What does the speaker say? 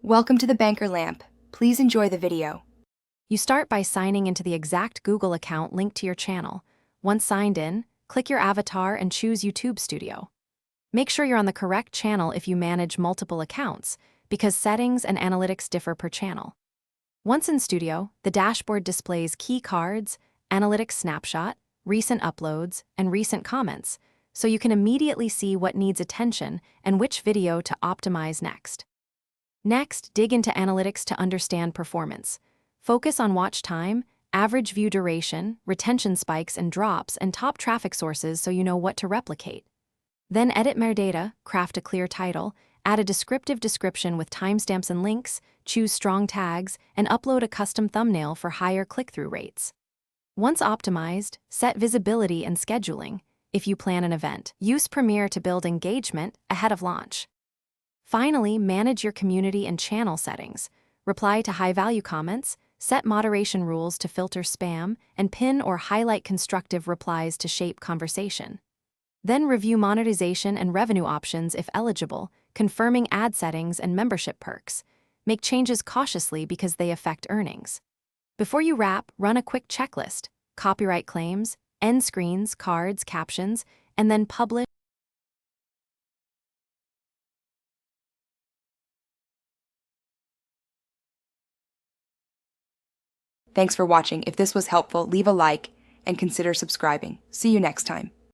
Welcome to the Banker Lamp. Please enjoy the video. You start by signing into the exact Google account linked to your channel. Once signed in, click your avatar and choose YouTube Studio. Make sure you're on the correct channel if you manage multiple accounts, because settings and analytics differ per channel. Once in Studio, the dashboard displays key cards, analytics snapshot, recent uploads, and recent comments, so you can immediately see what needs attention and which video to optimize next. Next, dig into analytics to understand performance. Focus on watch time, average view duration, retention spikes and drops, and top traffic sources so you know what to replicate. Then edit metadata, craft a clear title, add a descriptive description with timestamps and links, choose strong tags, and upload a custom thumbnail for higher click-through rates. Once optimized, set visibility and scheduling. If you plan an event, use Premiere to build engagement ahead of launch. Finally, manage your community and channel settings. Reply to high-value comments, set moderation rules to filter spam, and pin or highlight constructive replies to shape conversation. Then review monetization and revenue options if eligible, confirming ad settings and membership perks. Make changes cautiously because they affect earnings. Before you wrap, run a quick checklist: copyright claims, end screens, cards, captions, and then publish. Thanks for watching. If this was helpful, leave a like and consider subscribing. See you next time.